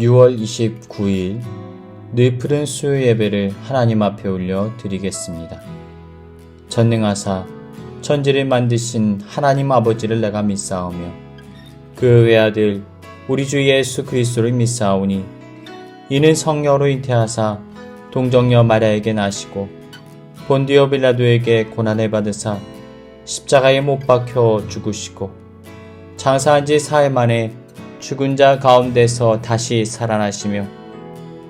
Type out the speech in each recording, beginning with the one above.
6월 29일 뇌푸른 수요 예배를 하나님 앞에 올려 드리겠습니다. 전능하사 천지를 만드신 하나님 아버지를 내가 믿사오며 그 외아들 우리 주 예수 그리스도를 믿사오니 이는 성령으로 잉태하사 동정녀 마리아에게 나시고 본디오 빌라도에게 고난을 받으사 십자가에 못 박혀 죽으시고 장사한 지 사흘 만에 죽은 자 가운데서 다시 살아나시며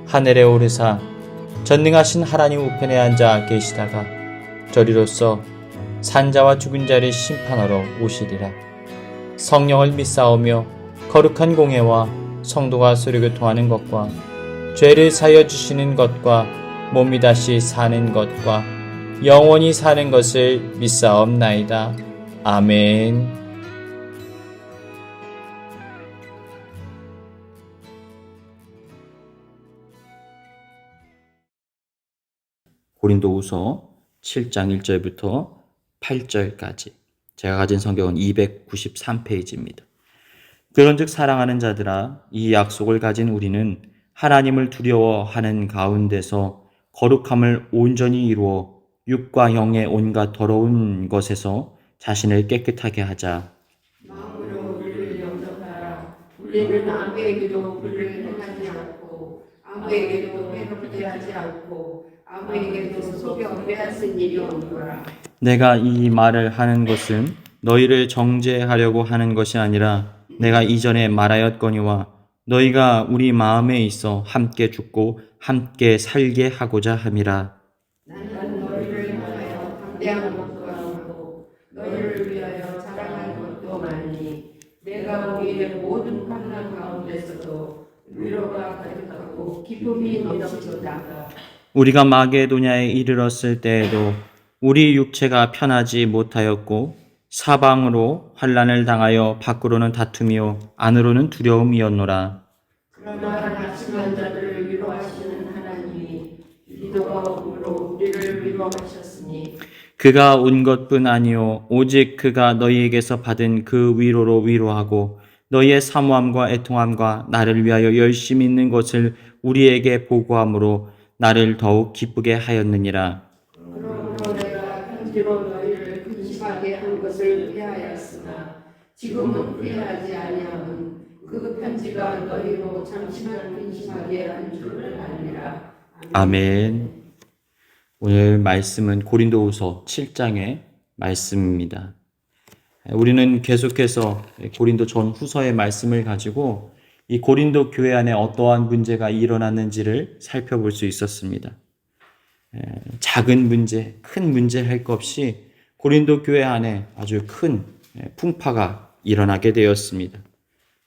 하늘에 오르사 전능하신 하나님 우편에 앉아 계시다가 저리로서 산자와 죽은 자를 심판하러 오시리라. 성령을 믿사오며 거룩한 공회와 성도가 서로 교통하는 것과 죄를 사여 주시는 것과 몸이 다시 사는 것과 영원히 사는 것을 믿사옵나이다. 아멘. 고린도후서 7장 1절부터 8절까지 제가 가진 성경은 293페이지입니다. 그런즉 사랑하는 자들아, 이 약속을 가진 우리는 하나님을 두려워하는 가운데서 거룩함을 온전히 이루어 육과 영의 온갖 더러운 것에서 자신을 깨끗하게 하자. 마음으로 우리를 영접하라. 우리는 아무에게도 불을 행하지 않고 아무에게도 해롭게 하지 않고 아무에게도 속여 빼앗은 일이 없노라. 내가 이 말을 하는 것은 너희를 정죄하려고 하는 것이 아니라 내가 이전에 말하였거니와 너희가 우리 마음에 있어 함께 죽고 함께 살게 하고자 함이라. 나는 너희를 향하여 담대한 것도 많고 너희를 위하여 자랑할 것도 많으니 내가 우리의 모든 환난 가운데서도 위로가 가득하고 기쁨이 넘치도다. 우리가 마게도냐에 이르렀을 때에도 우리 육체가 편하지 못하였고 사방으로 환난을 당하여 밖으로는 다툼이요 안으로는 두려움이었노라. 그러나 낙심한 자들을 위로하시는 하나님이 기도하므로 우리를 위로하셨으니 그가 온 것뿐 아니요 오직 그가 너희에게서 받은 그 위로로 위로하고 너희의 사모함과 애통함과 나를 위하여 열심히 있는 것을 우리에게 보고함으로 나를 더욱 기쁘게 하였느니라. 그러므로 내가 편지로 너희를 근심하게 한 것을 피하였으나 지금은 피하지 아니함은 그 편지가 너희로 잠시만 근심하게 한 줄을 알리라. 아멘. 오늘 말씀은 고린도후서 7장의 말씀입니다. 우리는 계속해서 고린도 전후서의 말씀을 가지고 이 고린도 교회 안에 어떠한 문제가 일어났는지를 살펴볼 수 있었습니다. 작은 문제, 큰 문제 할 것 없이 고린도 교회 안에 아주 큰 풍파가 일어나게 되었습니다.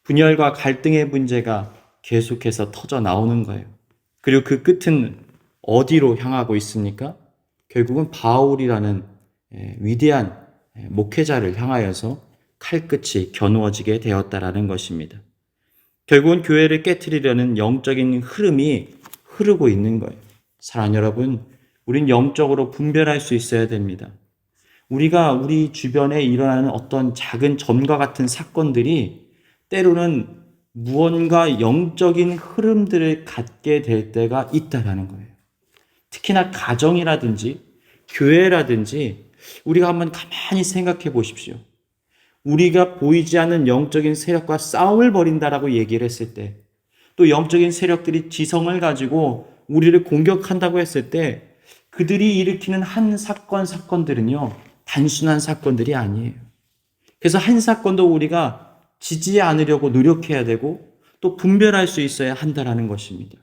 분열과 갈등의 문제가 계속해서 터져 나오는 거예요. 그리고 그 끝은 어디로 향하고 있습니까? 결국은 바울이라는 위대한 목회자를 향하여서 칼끝이 겨누어지게 되었다라는 것입니다. 결국은 교회를 깨트리려는 영적인 흐름이 흐르고 있는 거예요. 사랑하는 여러분, 우린 영적으로 분별할 수 있어야 됩니다. 우리가 우리 주변에 일어나는 어떤 작은 점과 같은 사건들이 때로는 무언가 영적인 흐름들을 갖게 될 때가 있다라는 거예요. 특히나 가정이라든지 교회라든지 우리가 한번 가만히 생각해 보십시오. 우리가 보이지 않는 영적인 세력과 싸움을 벌인다라고 얘기를 했을 때, 또 영적인 세력들이 지성을 가지고 우리를 공격한다고 했을 때 그들이 일으키는 한 사건들은요, 단순한 사건들이 아니에요. 그래서 한 사건도 우리가 지지 않으려고 노력해야 되고 또 분별할 수 있어야 한다라는 것입니다.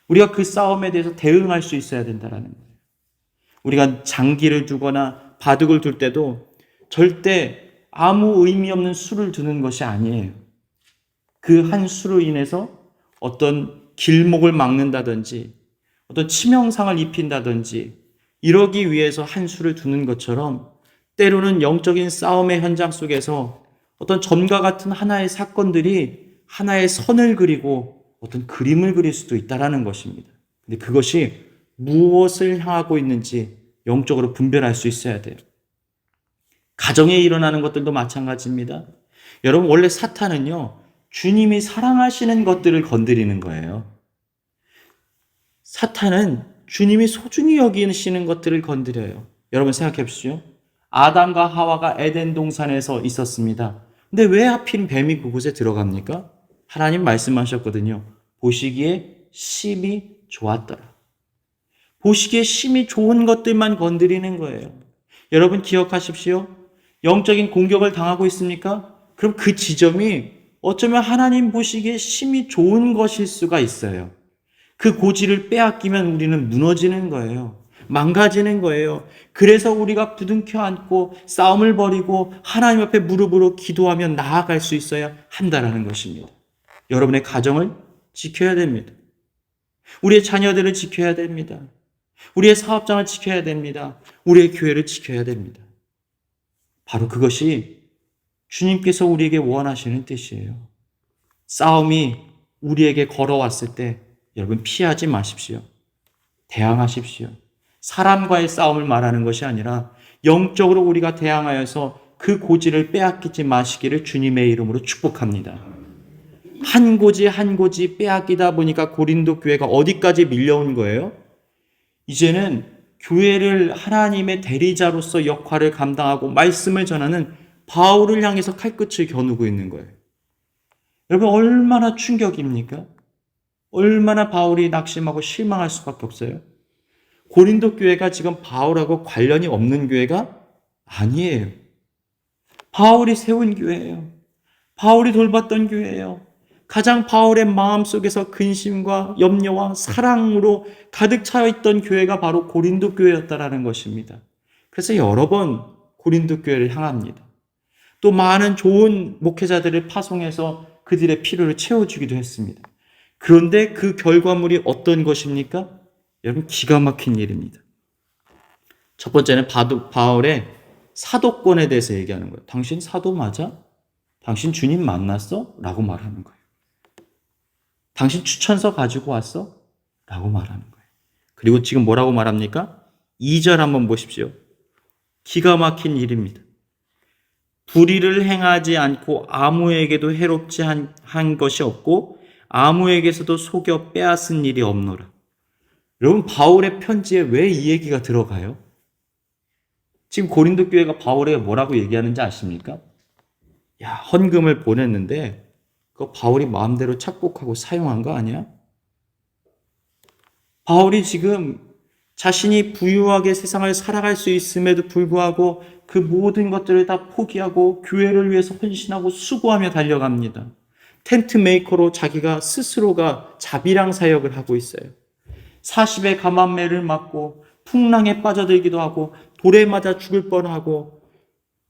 우리가 그 싸움에 대해서 대응할 수 있어야 된다라는 거예요. 우리가 장기를 두거나 바둑을 둘 때도 절대 아무 의미 없는 수를 두는 것이 아니에요. 그 한 수로 인해서 어떤 길목을 막는다든지 어떤 치명상을 입힌다든지 이러기 위해서 한 수를 두는 것처럼 때로는 영적인 싸움의 현장 속에서 어떤 점과 같은 하나의 사건들이 하나의 선을 그리고 어떤 그림을 그릴 수도 있다라는 것입니다. 근데 그것이 무엇을 향하고 있는지 영적으로 분별할 수 있어야 돼요. 가정에 일어나는 것들도 마찬가지입니다. 여러분, 원래 사탄은요, 주님이 사랑하시는 것들을 건드리는 거예요. 사탄은 주님이 소중히 여기시는 것들을 건드려요. 여러분 생각해 보십시오. 아담과 하와가 에덴 동산에서 있었습니다. 근데 왜 하필 뱀이 그곳에 들어갑니까? 하나님 말씀하셨거든요. 보시기에 심이 좋았더라. 보시기에 심이 좋은 것들만 건드리는 거예요. 여러분 기억하십시오. 영적인 공격을 당하고 있습니까? 그럼 그 지점이 어쩌면 하나님 보시기에 심이 좋은 것일 수가 있어요. 그 고지를 빼앗기면 우리는 무너지는 거예요. 망가지는 거예요. 그래서 우리가 부둥켜 안고 싸움을 벌이고 하나님 앞에 무릎으로 기도하며 나아갈 수 있어야 한다라는 것입니다. 여러분의 가정을 지켜야 됩니다. 우리의 자녀들을 지켜야 됩니다. 우리의 사업장을 지켜야 됩니다. 우리의 교회를 지켜야 됩니다. 바로 그것이 주님께서 우리에게 원하시는 뜻이에요. 싸움이 우리에게 걸어왔을 때 여러분 피하지 마십시오. 대항하십시오. 사람과의 싸움을 말하는 것이 아니라 영적으로 우리가 대항하여서 그 고지를 빼앗기지 마시기를 주님의 이름으로 축복합니다. 한 고지 한 고지 빼앗기다 보니까 고린도 교회가 어디까지 밀려온 거예요? 이제는 교회를 하나님의 대리자로서 역할을 감당하고 말씀을 전하는 바울을 향해서 칼끝을 겨누고 있는 거예요. 여러분 얼마나 충격입니까? 얼마나 바울이 낙심하고 실망할 수밖에 없어요. 고린도 교회가 지금 바울하고 관련이 없는 교회가 아니에요. 바울이 세운 교회예요. 바울이 돌봤던 교회예요. 가장 바울의 마음속에서 근심과 염려와 사랑으로 가득 차 있던 교회가 바로 고린도 교회였다라는 것입니다. 그래서 여러 번 고린도 교회를 향합니다. 또 많은 좋은 목회자들을 파송해서 그들의 필요를 채워주기도 했습니다. 그런데 그 결과물이 어떤 것입니까? 여러분 기가 막힌 일입니다. 첫 번째는 바울의 사도권에 대해서 얘기하는 거예요. 당신 사도 맞아? 당신 주님 만났어? 라고 말하는 거예요. 당신 추천서 가지고 왔어? 라고 말하는 거예요. 그리고 지금 뭐라고 말합니까? 2절 한번 보십시오. 기가 막힌 일입니다. 불의를 행하지 않고 아무에게도 해롭지 한 것이 없고 아무에게서도 속여 빼앗은 일이 없노라. 여러분 바울의 편지에 왜 이 얘기가 들어가요? 지금 고린도 교회가 바울에게 뭐라고 얘기하는지 아십니까? 야, 헌금을 보냈는데 그거 바울이 마음대로 착복하고 사용한 거 아니야? 바울이 지금 자신이 부유하게 세상을 살아갈 수 있음에도 불구하고 그 모든 것들을 다 포기하고 교회를 위해서 헌신하고 수고하며 달려갑니다. 텐트 메이커로 자기가 스스로가 자비랑 사역을 하고 있어요. 40의 가만매를 맞고 풍랑에 빠져들기도 하고 돌에 맞아 죽을 뻔하고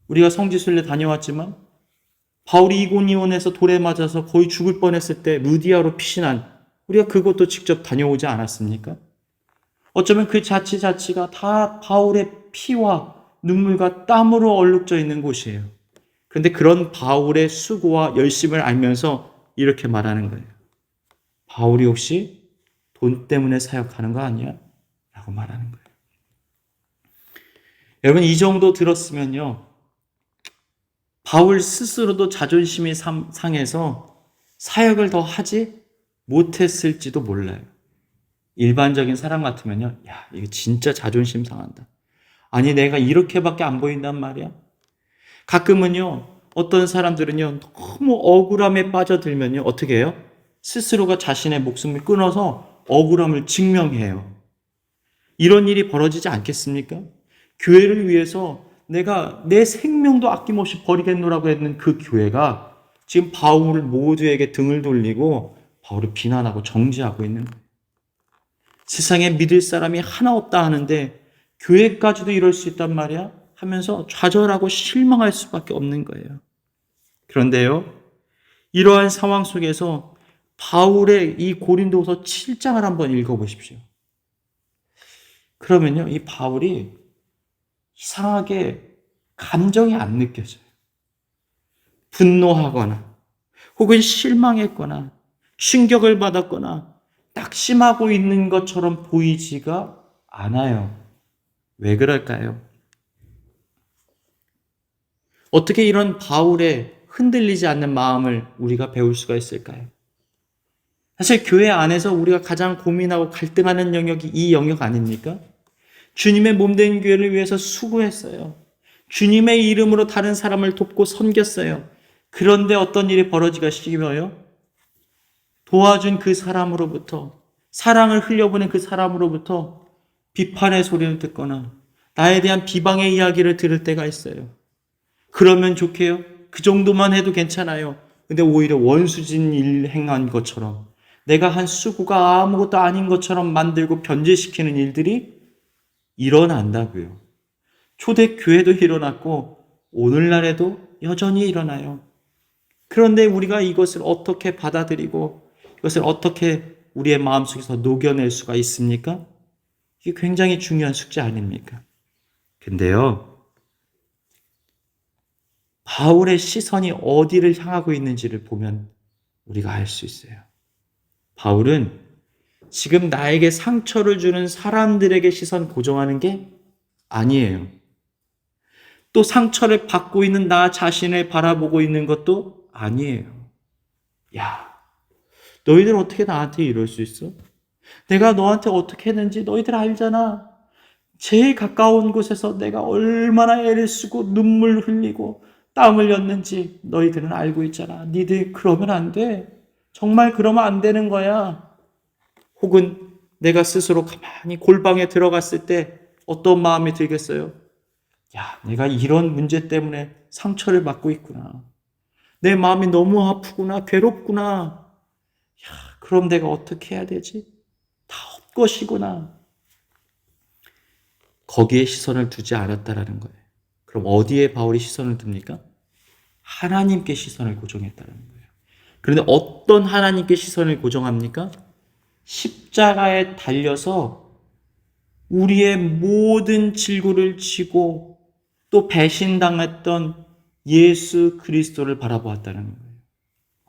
우리가 성지순례 다녀왔지만 바울이 이고니온에서 돌에 맞아서 거의 죽을 뻔했을 때 루디아로 피신한 우리가 그것도 직접 다녀오지 않았습니까? 어쩌면 그 자치가 다 바울의 피와 눈물과 땀으로 얼룩져 있는 곳이에요. 그런데 그런 바울의 수고와 열심을 알면서 이렇게 말하는 거예요. 바울이 혹시 돈 때문에 사역하는 거 아니야? 라고 말하는 거예요. 여러분 이 정도 들었으면요. 바울 스스로도 자존심이 상해서 사역을 더 하지 못했을지도 몰라요. 일반적인 사람 같으면요. 야, 이거 진짜 자존심 상한다. 아니 내가 이렇게밖에 안 보인단 말이야. 가끔은요. 어떤 사람들은요. 너무 억울함에 빠져들면요. 어떻게 해요? 스스로가 자신의 목숨을 끊어서 억울함을 증명해요. 이런 일이 벌어지지 않겠습니까? 교회를 위해서 내가 내 생명도 아낌없이 버리겠노라고 했는 그 교회가 지금 바울을 모두에게 등을 돌리고 바울을 비난하고 정죄하고 있는 거예요. 세상에 믿을 사람이 하나 없다 하는데 교회까지도 이럴 수 있단 말이야? 하면서 좌절하고 실망할 수밖에 없는 거예요. 그런데요, 이러한 상황 속에서 바울의 이 고린도후서 7장을 한번 읽어보십시오. 그러면요, 이 바울이 이상하게 감정이 안 느껴져요. 분노하거나 혹은 실망했거나 충격을 받았거나 낙심하고 있는 것처럼 보이지가 않아요. 왜 그럴까요? 어떻게 이런 바울의 흔들리지 않는 마음을 우리가 배울 수가 있을까요? 사실 교회 안에서 우리가 가장 고민하고 갈등하는 영역이 이 영역 아닙니까? 주님의 몸된 교회를 위해서 수고했어요. 주님의 이름으로 다른 사람을 돕고 섬겼어요. 그런데 어떤 일이 벌어지기가 쉬워요? 도와준 그 사람으로부터, 사랑을 흘려보낸 그 사람으로부터 비판의 소리를 듣거나 나에 대한 비방의 이야기를 들을 때가 있어요. 그러면 좋게요? 그 정도만 해도 괜찮아요. 근데 오히려 원수진 일 행한 것처럼, 내가 한 수고가 아무것도 아닌 것처럼 만들고 변제시키는 일들이 일어난다고요. 초대교회도 일어났고 오늘날에도 여전히 일어나요. 그런데 우리가 이것을 어떻게 받아들이고 이것을 어떻게 우리의 마음속에서 녹여낼 수가 있습니까? 이게 굉장히 중요한 숙제 아닙니까? 근데요, 바울의 시선이 어디를 향하고 있는지를 보면 우리가 알 수 있어요. 바울은 지금 나에게 상처를 주는 사람들에게 시선 고정하는 게 아니에요. 또 상처를 받고 있는 나 자신을 바라보고 있는 것도 아니에요. 야, 너희들 어떻게 나한테 이럴 수 있어? 내가 너한테 어떻게 했는지 너희들 알잖아. 제일 가까운 곳에서 내가 얼마나 애를 쓰고 눈물 흘리고 땀 흘렸는지 너희들은 알고 있잖아. 니들 그러면 안 돼. 정말 그러면 안 되는 거야. 혹은 내가 스스로 가만히 골방에 들어갔을 때 어떤 마음이 들겠어요? 야, 내가 이런 문제 때문에 상처를 받고 있구나. 내 마음이 너무 아프구나, 괴롭구나. 야, 그럼 내가 어떻게 해야 되지? 다 헛것이구나. 거기에 시선을 두지 않았다라는 거예요. 그럼 어디에 바울이 시선을 둡니까? 하나님께 시선을 고정했다는 거예요. 그런데 어떤 하나님께 시선을 고정합니까? 십자가에 달려서 우리의 모든 질고를 지고 또 배신당했던 예수 그리스도를 바라보았다는 거예요.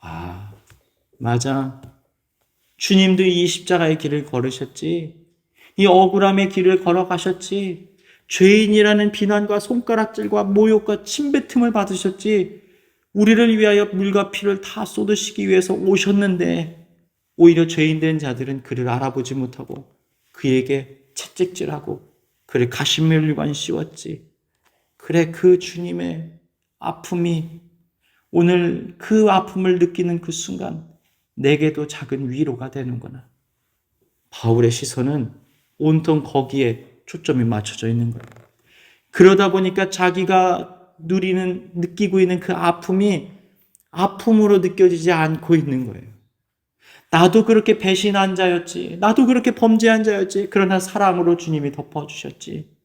아, 맞아. 주님도 이 십자가의 길을 걸으셨지. 이 억울함의 길을 걸어가셨지. 죄인이라는 비난과 손가락질과 모욕과 침뱉음을 받으셨지. 우리를 위하여 물과 피를 다 쏟으시기 위해서 오셨는데 오히려 죄인된 자들은 그를 알아보지 못하고 그에게 채찍질하고 그를 가시면류관 씌웠지. 그래, 그 주님의 아픔이 오늘 그 아픔을 느끼는 그 순간 내게도 작은 위로가 되는구나. 바울의 시선은 온통 거기에 초점이 맞춰져 있는 거예요. 그러다 보니까 자기가 느끼고 있는 그 아픔이 아픔으로 느껴지지 않고 있는 거예요. 나도 그렇게 배신한 자였지. 나도 그렇게 범죄한 자였지. 그러나 사랑으로 주님이 덮어주셨지.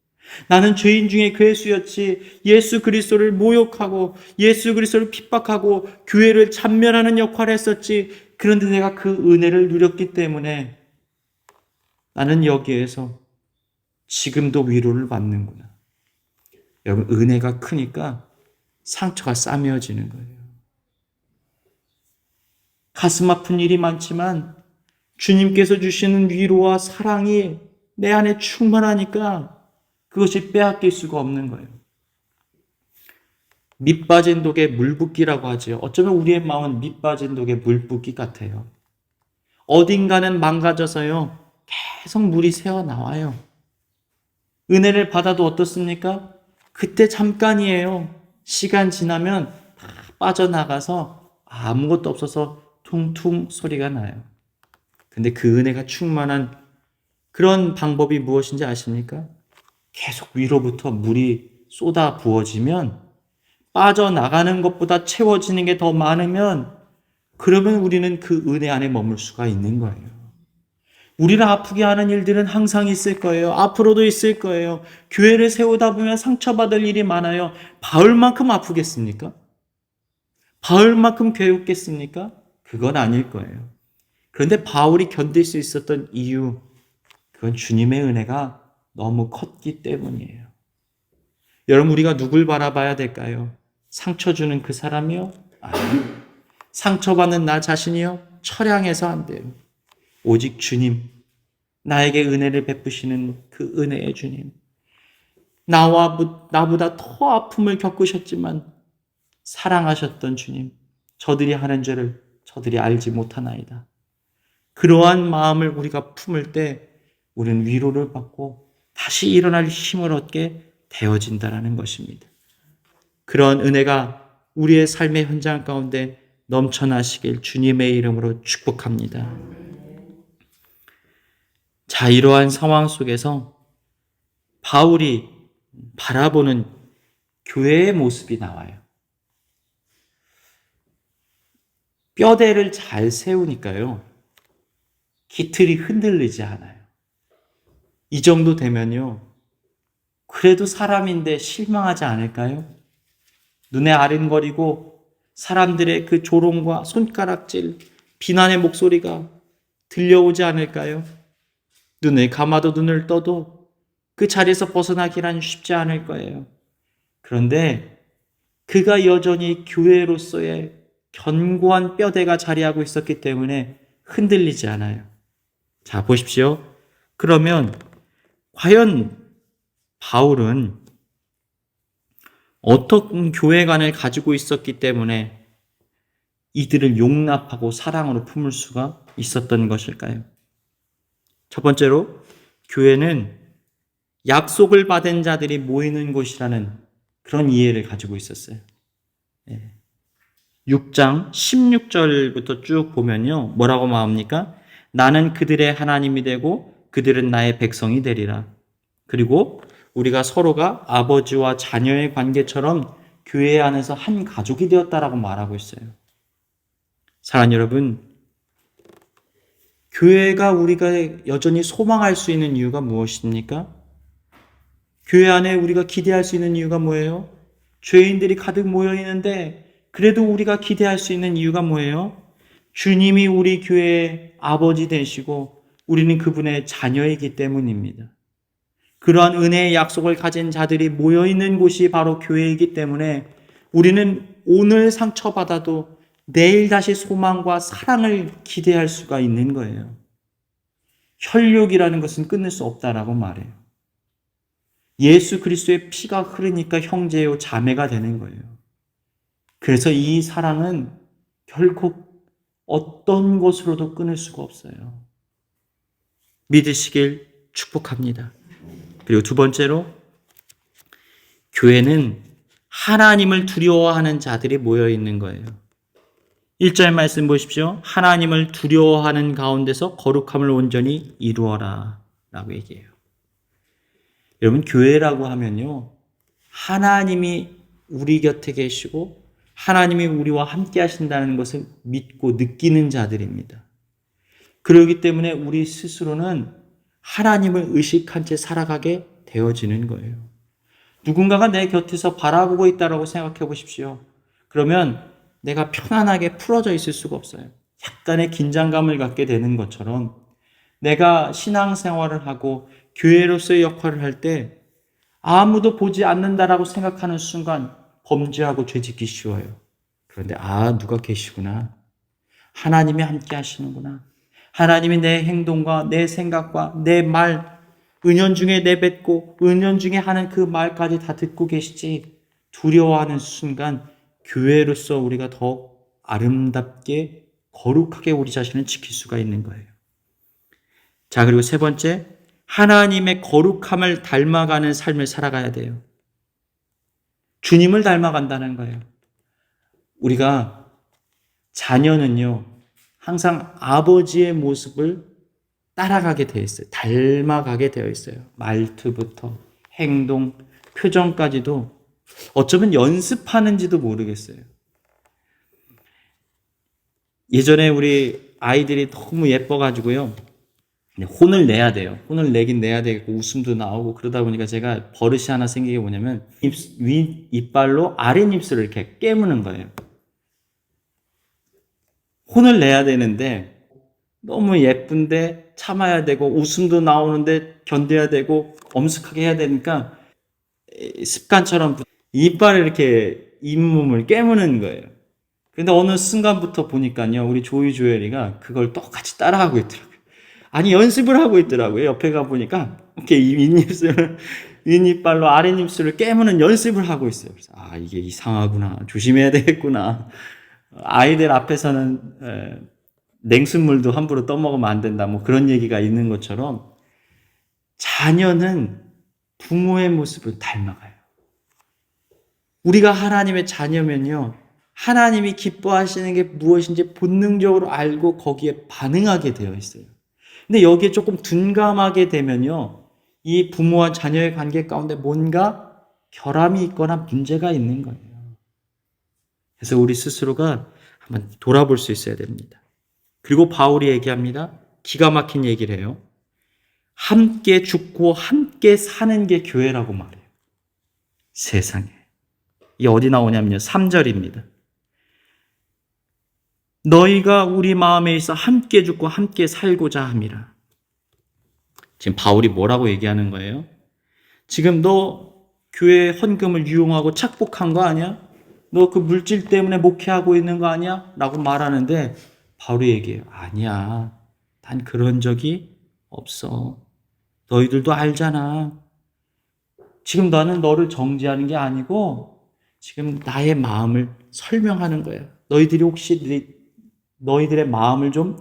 나는 죄인 중에 괴수였지. 예수 그리스도를 모욕하고 예수 그리스도를 핍박하고 교회를 찬멸하는 역할을 했었지. 그런데 내가 그 은혜를 누렸기 때문에 나는 여기에서 지금도 위로를 받는구나. 여러분, 은혜가 크니까 상처가 싸매어지는 거예요. 가슴 아픈 일이 많지만 주님께서 주시는 위로와 사랑이 내 안에 충만하니까 그것이 빼앗길 수가 없는 거예요. 밑빠진 독에 물 붓기라고 하죠. 어쩌면 우리의 마음은 밑빠진 독에 물 붓기 같아요. 어딘가는 망가져서요, 계속 물이 새어나와요. 은혜를 받아도 어떻습니까? 그때 잠깐이에요. 시간 지나면 다 빠져나가서 아무것도 없어서 퉁퉁 소리가 나요. 근데 그 은혜가 충만한 그런 방법이 무엇인지 아십니까? 계속 위로부터 물이 쏟아 부어지면 빠져나가는 것보다 채워지는 게 더 많으면 그러면 우리는 그 은혜 안에 머물 수가 있는 거예요. 우리를 아프게 하는 일들은 항상 있을 거예요. 앞으로도 있을 거예요. 교회를 세우다 보면 상처받을 일이 많아요. 바울만큼 아프겠습니까? 바울만큼 괴롭겠습니까? 그건 아닐 거예요. 그런데 바울이 견딜 수 있었던 이유, 그건 주님의 은혜가 너무 컸기 때문이에요. 여러분, 우리가 누굴 바라봐야 될까요? 상처 주는 그 사람이요? 아니요. 상처받는 나 자신이요? 철량해서 안 돼요. 오직 주님, 나에게 은혜를 베푸시는 그 은혜의 주님. 나보다 더 아픔을 겪으셨지만 사랑하셨던 주님, 저들이 하는 죄를 저들이 알지 못하나이다. 그러한 마음을 우리가 품을 때 우리는 위로를 받고 다시 일어날 힘을 얻게 되어진다라는 것입니다. 그러한 은혜가 우리의 삶의 현장 가운데 넘쳐나시길 주님의 이름으로 축복합니다. 자, 이러한 상황 속에서 바울이 바라보는 교회의 모습이 나와요. 뼈대를 잘 세우니까요, 기틀이 흔들리지 않아요. 이 정도 되면요, 그래도 사람인데 실망하지 않을까요? 눈에 아른거리고 사람들의 그 조롱과 손가락질, 비난의 목소리가 들려오지 않을까요? 눈을 감아도 눈을 떠도 그 자리에서 벗어나기란 쉽지 않을 거예요. 그런데 그가 여전히 교회로서의 견고한 뼈대가 자리하고 있었기 때문에 흔들리지 않아요. 자, 보십시오. 그러면 과연 바울은 어떤 교회관을 가지고 있었기 때문에 이들을 용납하고 사랑으로 품을 수가 있었던 것일까요? 첫 번째로, 교회는 약속을 받은 자들이 모이는 곳이라는 그런 이해를 가지고 있었어요. 6장 16절부터 쭉 보면요, 뭐라고 말합니까? 나는 그들의 하나님이 되고 그들은 나의 백성이 되리라. 그리고 우리가 서로가 아버지와 자녀의 관계처럼 교회 안에서 한 가족이 되었다라고 말하고 있어요. 사랑하는 여러분, 교회가 우리가 여전히 소망할 수 있는 이유가 무엇입니까? 교회 안에 우리가 기대할 수 있는 이유가 뭐예요? 죄인들이 가득 모여 있는데 그래도 우리가 기대할 수 있는 이유가 뭐예요? 주님이 우리 교회의 아버지 되시고 우리는 그분의 자녀이기 때문입니다. 그러한 은혜의 약속을 가진 자들이 모여있는 곳이 바로 교회이기 때문에 우리는 오늘 상처받아도 내일 다시 소망과 사랑을 기대할 수가 있는 거예요. 혈육이라는 것은 끊을 수 없다라고 말해요. 예수 그리스도의 피가 흐르니까 형제요 자매가 되는 거예요. 그래서 이 사랑은 결코 어떤 것으로도 끊을 수가 없어요. 믿으시길 축복합니다. 그리고 두 번째로, 교회는 하나님을 두려워하는 자들이 모여 있는 거예요. 1절 말씀 보십시오. 하나님을 두려워하는 가운데서 거룩함을 온전히 이루어라 라고 얘기해요. 여러분, 교회라고 하면요, 하나님이 우리 곁에 계시고 하나님이 우리와 함께 하신다는 것을 믿고 느끼는 자들입니다. 그렇기 때문에 우리 스스로는 하나님을 의식한 채 살아가게 되어지는 거예요. 누군가가 내 곁에서 바라보고 있다고 생각해 보십시오. 그러면 내가 편안하게 풀어져 있을 수가 없어요. 약간의 긴장감을 갖게 되는 것처럼 내가 신앙생활을 하고 교회로서의 역할을 할 때 아무도 보지 않는다라고 생각하는 순간 범죄하고 죄짓기 쉬워요. 그런데 누가 계시구나. 하나님이 함께 하시는구나. 하나님이 내 행동과 내 생각과 내 말, 은연중에 내뱉고 은연중에 하는 그 말까지 다 듣고 계시지. 두려워하는 순간 교회로서 우리가 더 아름답게 거룩하게 우리 자신을 지킬 수가 있는 거예요. 자, 그리고 세 번째, 하나님의 거룩함을 닮아가는 삶을 살아가야 돼요. 주님을 닮아간다는 거예요. 우리가 자녀는요, 항상 아버지의 모습을 따라가게 되어 있어요. 닮아가게 되어 있어요. 말투부터 행동, 표정까지도 어쩌면 연습하는지도 모르겠어요. 예전에 우리 아이들이 너무 예뻐가지고요, 혼을 내야 돼요. 혼을 내긴 내야 되겠고 웃음도 나오고 그러다 보니까 제가 버릇이 하나 생기게 뭐냐면 위 이빨로 아랫입술을 이렇게 깨무는 거예요. 혼을 내야 되는데 너무 예쁜데 참아야 되고 웃음도 나오는데 견뎌야 되고 엄숙하게 해야 되니까 습관처럼 이빨을 이렇게 잇몸을 깨무는 거예요. 근데 어느 순간부터 보니까요, 우리 조이조엘이가 그걸 똑같이 따라하고 있더라고요. 아니, 연습을 하고 있더라고요. 옆에 가보니까 이렇게 윗입술을 윗니빨로 아랫입술을 깨무는 연습을 하고 있어요. 그래서 이게 이상하구나. 조심해야 되겠구나. 아이들 앞에서는 냉수물도 함부로 떠먹으면 안 된다. 뭐 그런 얘기가 있는 것처럼 자녀는 부모의 모습을 닮아가요. 우리가 하나님의 자녀면요, 하나님이 기뻐하시는 게 무엇인지 본능적으로 알고 거기에 반응하게 되어 있어요. 근데 여기에 조금 둔감하게 되면요, 이 부모와 자녀의 관계 가운데 뭔가 결함이 있거나 문제가 있는 거예요. 그래서 우리 스스로가 한번 돌아볼 수 있어야 됩니다. 그리고 바울이 얘기합니다. 기가 막힌 얘기를 해요. 함께 죽고 함께 사는 게 교회라고 말해요. 세상에. 이게 어디 나오냐면요, 3절입니다. 너희가 우리 마음에 있어 함께 죽고 함께 살고자 함이라. 지금 바울이 뭐라고 얘기하는 거예요? 지금 너 교회 헌금을 유용하고 착복한 거 아니야? 너 그 물질 때문에 목회하고 있는 거 아니야? 라고 말하는데 바울이 얘기해요. 아니야. 난 그런 적이 없어. 너희들도 알잖아. 지금 나는 너를 정죄하는 게 아니고 지금 나의 마음을 설명하는 거예요. 너희들이 혹시 너희들의 마음을 좀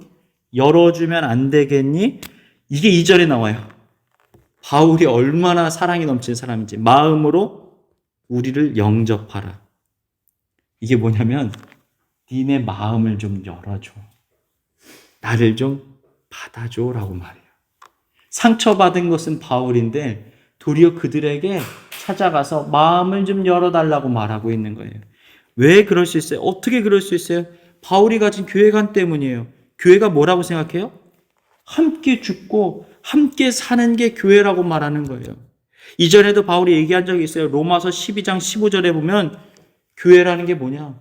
열어주면 안 되겠니? 이게 2절에 나와요. 바울이 얼마나 사랑이 넘치는 사람인지. 마음으로 우리를 영접하라. 이게 뭐냐면 니네 마음을 좀 열어줘. 나를 좀 받아줘 라고 말해요. 상처받은 것은 바울인데 도리어 그들에게 찾아가서 마음을 좀 열어달라고 말하고 있는 거예요. 왜 그럴 수 있어요? 어떻게 그럴 수 있어요? 바울이 가진 교회관 때문이에요. 교회가 뭐라고 생각해요? 함께 죽고 함께 사는 게 교회라고 말하는 거예요. 이전에도 바울이 얘기한 적이 있어요. 로마서 12장 15절에 보면 교회라는 게 뭐냐?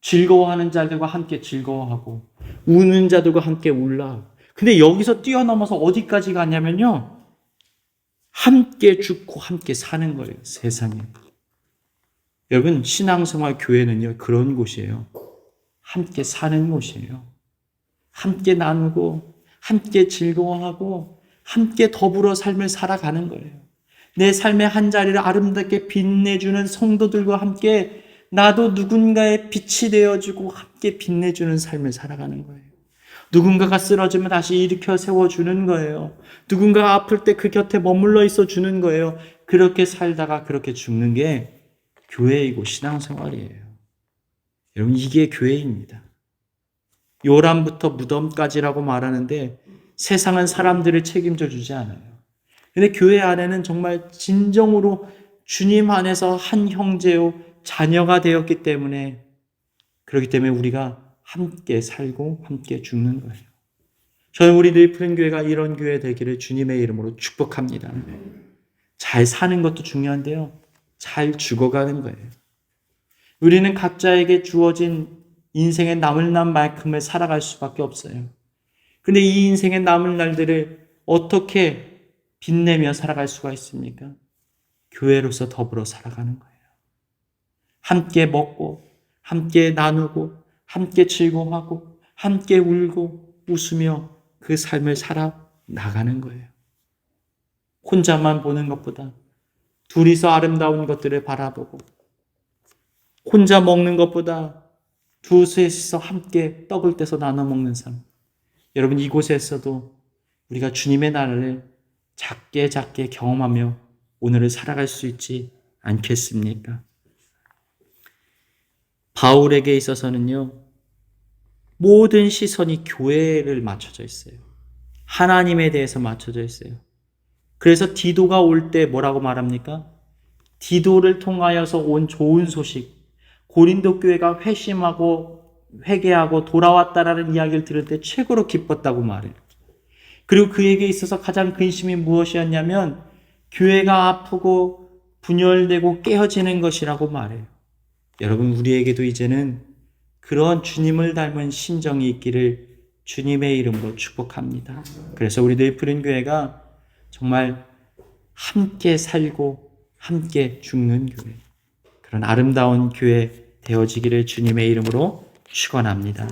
즐거워하는 자들과 함께 즐거워하고 우는 자들과 함께 울라. 근데 여기서 뛰어넘어서 어디까지 가냐면요, 함께 죽고 함께 사는 거예요. 세상에. 여러분, 신앙생활 교회는요 그런 곳이에요. 함께 사는 곳이에요. 함께 나누고 함께 즐거워하고 함께 더불어 삶을 살아가는 거예요. 내 삶의 한 자리를 아름답게 빛내주는 성도들과 함께 나도 누군가의 빛이 되어주고 함께 빛내주는 삶을 살아가는 거예요. 누군가가 쓰러지면 다시 일으켜 세워주는 거예요. 누군가가 아플 때 그 곁에 머물러 있어 주는 거예요. 그렇게 살다가 그렇게 죽는 게 교회이고 신앙생활이에요. 여러분, 이게 교회입니다. 요람부터 무덤까지라고 말하는데 세상은 사람들을 책임져 주지 않아요. 근데 교회 안에는 정말 진정으로 주님 안에서 한 형제요 자녀가 되었기 때문에, 그렇기 때문에 우리가 함께 살고 함께 죽는 거예요. 저는 우리 늘푸른 교회가 이런 교회 되기를 주님의 이름으로 축복합니다. 잘 사는 것도 중요한데요, 잘 죽어가는 거예요. 우리는 각자에게 주어진 인생의 남을 날 만큼을 살아갈 수밖에 없어요. 근데 이 인생의 남을 날들을 어떻게 빛내며 살아갈 수가 있습니까? 교회로서 더불어 살아가는 거예요. 함께 먹고 함께 나누고 함께 즐거워하고 함께 울고 웃으며 그 삶을 살아나가는 거예요. 혼자만 보는 것보다 둘이서 아름다운 것들을 바라보고, 혼자 먹는 것보다 두셋이서 함께 떡을 떼서 나눠 먹는 삶. 여러분, 이곳에서도 우리가 주님의 나라를 작게 작게 경험하며 오늘을 살아갈 수 있지 않겠습니까? 바울에게 있어서는요, 모든 시선이 교회를 맞춰져 있어요. 하나님에 대해서 맞춰져 있어요. 그래서 디도가 올 때 뭐라고 말합니까? 디도를 통하여서 온 좋은 소식, 고린도 교회가 회심하고 회개하고 돌아왔다라는 이야기를 들을 때 최고로 기뻤다고 말해요. 그리고 그에게 있어서 가장 근심이 무엇이었냐면 교회가 아프고 분열되고 깨어지는 것이라고 말해요. 여러분, 우리에게도 이제는 그런 주님을 닮은 심정이 있기를 주님의 이름으로 축복합니다. 그래서 우리 늘푸른 교회가 정말 함께 살고 함께 죽는 교회, 그런 아름다운 교회 되어지기를 주님의 이름으로 축원합니다.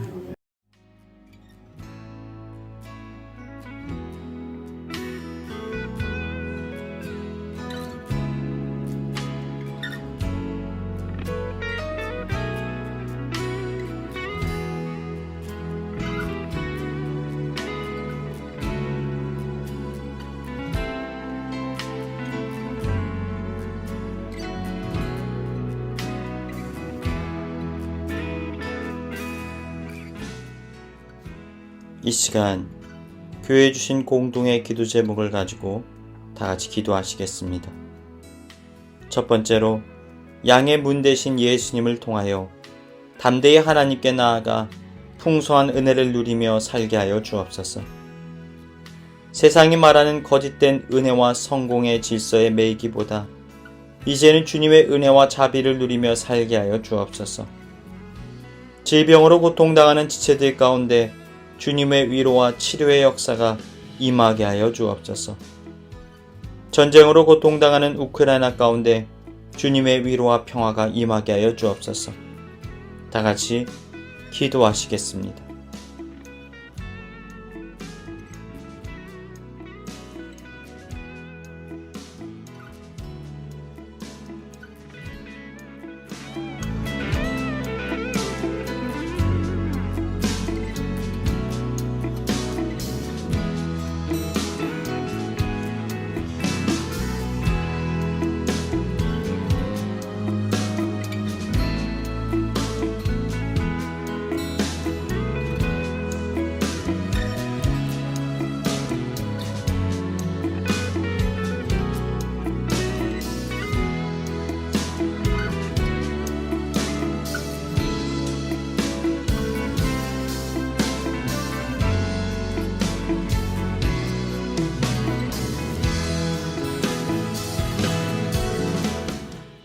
이 시간 교회에 주신 공동의 기도 제목을 가지고 다 같이 기도하시겠습니다. 첫 번째로 양의 문 대신 예수님을 통하여 담대히 하나님께 나아가 풍성한 은혜를 누리며 살게 하여 주옵소서. 세상이 말하는 거짓된 은혜와 성공의 질서에 매이기보다 이제는 주님의 은혜와 자비를 누리며 살게 하여 주옵소서. 질병으로 고통당하는 지체들 가운데 주님의 위로와 치료의 역사가 임하게 하여 주옵소서. 전쟁으로 고통당하는 우크라이나 가운데 주님의 위로와 평화가 임하게 하여 주옵소서. 다 같이 기도하시겠습니다.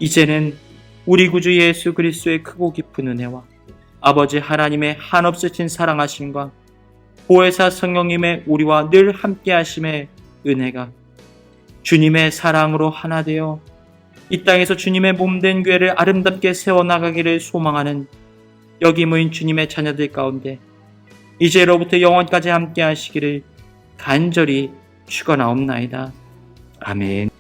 이제는 우리 구주 예수 그리스도의 크고 깊은 은혜와 아버지 하나님의 한없으신 사랑하심과 보혜사 성령님의 우리와 늘 함께 하심의 은혜가 주님의 사랑으로 하나 되어 이 땅에서 주님의 몸된 교회를 아름답게 세워나가기를 소망하는 여기 모인 주님의 자녀들 가운데 이제로부터 영원까지 함께 하시기를 간절히 축원하옵나이다. 아멘.